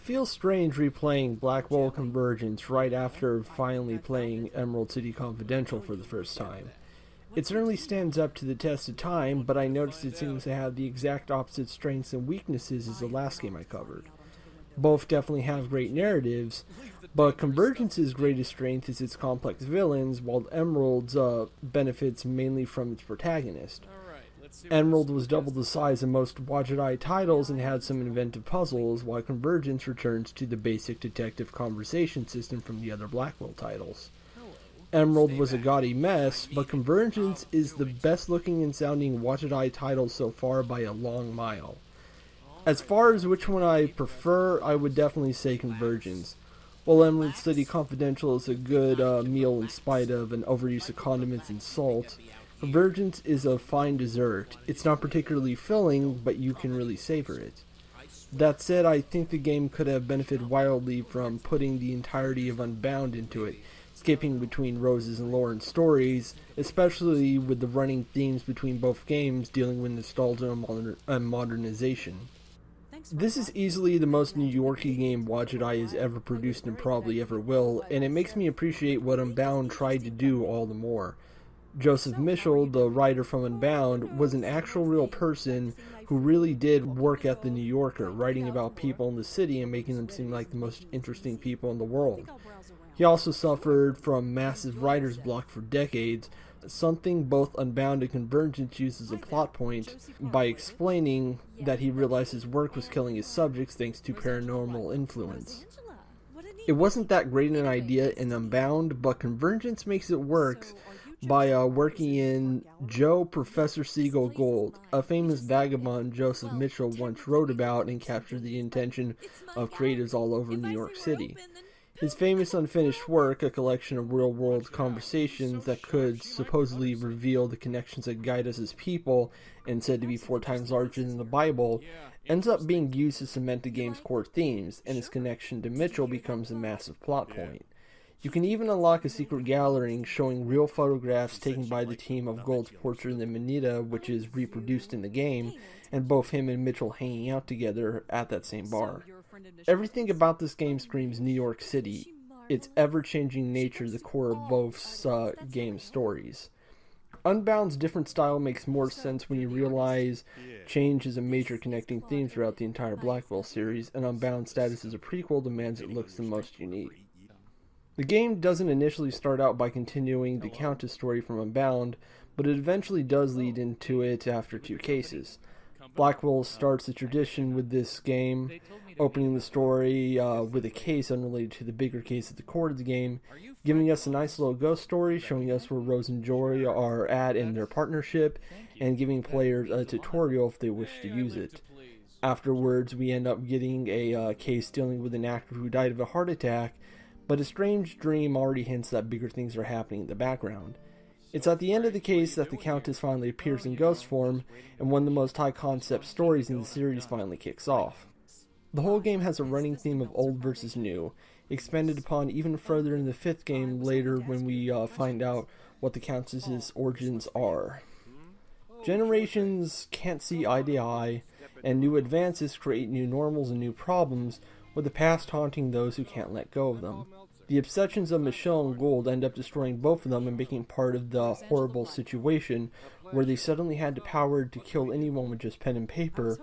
feels strange replaying Blackwell Convergence right after finally playing Emerald City Confidential for the first time. It certainly stands up to the test of time, but I noticed it seems to have the exact opposite strengths and weaknesses as the last game I covered. Both definitely have great narratives, but Convergence's greatest strength is its complex villains, while Emerald's benefits mainly from its protagonist. Emerald was double the size of most Wadjet Eye titles and had some inventive puzzles, while Convergence returns to the basic detective conversation system from the other Blackwell titles. Emerald was a gaudy mess, but Convergence is the best looking and sounding Wadjet Eye title so far by a long mile. As far as which one I prefer, I would definitely say Convergence. While Emerald City Confidential is a good meal in spite of an overuse of condiments and salt, Convergence is a fine dessert. It's not particularly filling, but you can really savor it. That said, I think the game could have benefited wildly from putting the entirety of Unbound into it, skipping between Rose's and Lauren's stories, especially with the running themes between both games dealing with nostalgia and modernization. This is easily the most New York-y game Wadjet Eye has ever produced and probably ever will, and it makes me appreciate what Unbound tried to do all the more. Joseph Mitchell, the writer from Unbound, was an actual real person who really did work at the New Yorker, writing about people in the city and making them seem like the most interesting people in the world. He also suffered from massive writer's block for decades, something both Unbound and Convergence used as a plot point by explaining that he realized his work was killing his subjects thanks to paranormal influence. It wasn't that great an idea in Unbound, but Convergence makes it work by working in Joe Professor Siegel Gold, a famous vagabond Joseph Mitchell once wrote about and captured the attention of creatives all over New York City. His famous unfinished work, a collection of real-world conversations that could supposedly reveal the connections that guide us as people, and said to be 4 times larger than the Bible, ends up being used to cement the game's core themes, and his connection to Mitchell becomes a massive plot point. You can even unlock a secret gallery showing real photographs taken by the team of Gold's portrait in the Manita, which is reproduced in the game, and both him and Mitchell hanging out together at that same bar. Everything about this game screams New York City, its ever-changing nature the core of both game stories. Unbound's different style makes more sense when you realize change is a major connecting theme throughout the entire Blackwell series, and Unbound's status as a prequel demands it looks the most unique. The game doesn't initially start out by continuing the Countess story from Unbound, but it eventually does lead into it after 2 cases. Blackwell starts the tradition with this game, opening the story with a case unrelated to the bigger case at the core of the game, giving us a nice little ghost story, showing us where Rose and Jory are at in their partnership, and giving players a tutorial if they wish to use it. Afterwards, we end up getting a case dealing with an actor who died of a heart attack, but a strange dream already hints that bigger things are happening in the background. It's at the end of the case that the Countess finally appears in ghost form, and one of the most high-concept stories in the series finally kicks off. The whole game has a running theme of old versus new, expanded upon even further in the 5th game later when we find out what the Countess's origins are. Generations can't see eye to eye, and new advances create new normals and new problems, with the past haunting those who can't let go of them. The obsessions of Michelle and Gold end up destroying both of them and making part of the horrible situation where they suddenly had the power to kill anyone with just pen and paper,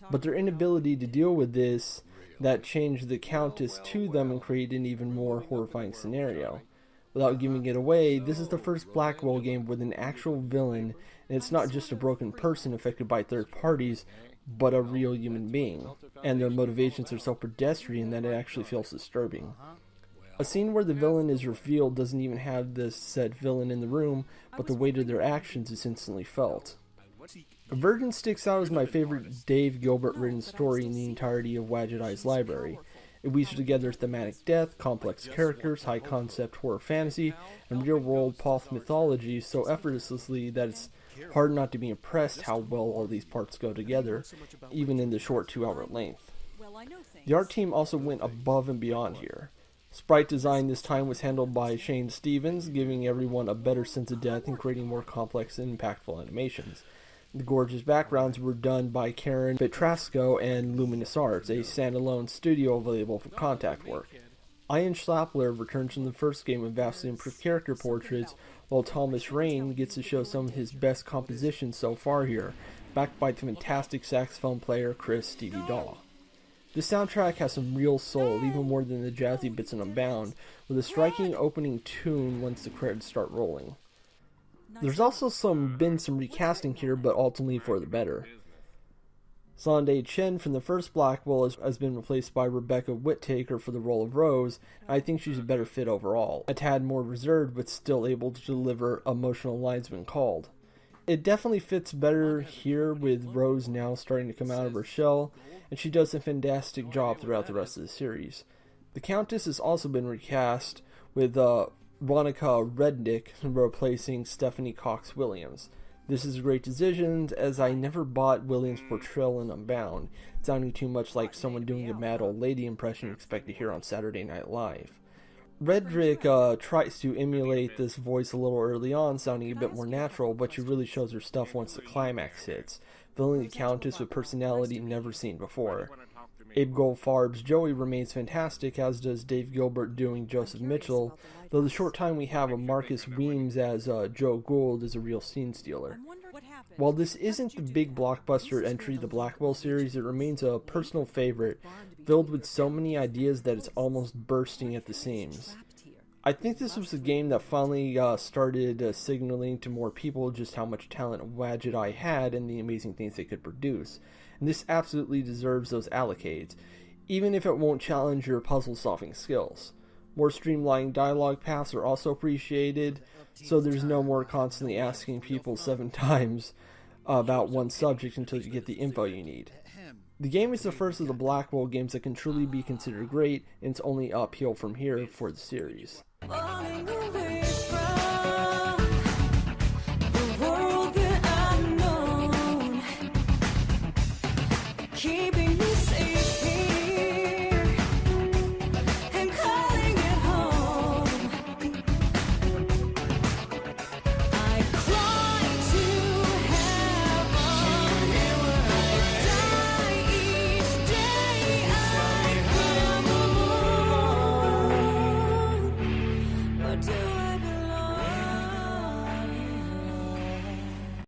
but their inability to deal with this that changed the Countess to them and created an even more horrifying scenario. Without giving it away, this is the first Blackwell game with an actual villain, and it's not just a broken person affected by third parties, but a real human being, and their motivations are so pedestrian that it actually feels disturbing. A scene where the villain is revealed doesn't even have the said villain in the room, but the weight of their actions is instantly felt. Convergence sticks out as my favorite Dave Gilbert written story in the entirety of Wadjet Eye's library. It weaves together thematic death, complex characters, high concept horror fantasy, and real world Poth mythology so effortlessly that it's hard not to be impressed how well all these parts go together, even in the short 2-hour length. The art team also went above and beyond here. Sprite design this time was handled by Shane Stevens, giving everyone a better sense of depth and creating more complex and impactful animations. The gorgeous backgrounds were done by Karen Petrasco and Luminous Arts, a standalone studio available for contact work. Ian Schlappler returns from the first game with vastly improved character portraits, while Thomas Rain gets to show some of his best compositions so far here, backed by the fantastic saxophone player Chris Stevie Daw. The soundtrack has some real soul, even more than the jazzy bits in Unbound, with a striking opening tune once the credits start rolling. There's also been some recasting here, but ultimately for the better. Sondae Chen from the first Blackwell has been replaced by Rebecca Whittaker for the role of Rose, and I think she's a better fit overall. A tad more reserved, but still able to deliver emotional lines when called. It definitely fits better here with Rose now starting to come out of her shell, and she does a fantastic job throughout the rest of the series. The Countess has also been recast with Ronica Rednick replacing Stephanie Cox Williams. This is a great decision, as I never bought Williams' portrayal in Unbound, sounding too much like someone doing a mad old lady impression you expect to hear on Saturday Night Live. Rednick tries to emulate this voice a little early on, sounding a bit more natural, but she really shows her stuff once the climax hits, filling the Countess with personality never seen before. Abe Goldfarb's Joey remains fantastic, as does Dave Gilbert doing Joseph Mitchell, though the short time we have of Marcus Weems as Joe Gould is a real scene stealer. While this isn't the big blockbuster entry of the Blackwell series, it remains a personal favorite, filled with so many ideas that it's almost bursting at the seams. I think this was the game that finally started signaling to more people just how much talent Wadjet Eye had and the amazing things they could produce. And this absolutely deserves those accolades, even if it won't challenge your puzzle-solving skills. More streamlined dialogue paths are also appreciated, so there's no more constantly asking people 7 times about one subject until you get the info you need. The game is the first of the Blackwell games that can truly be considered great, and it's only uphill from here for the series. Falling away.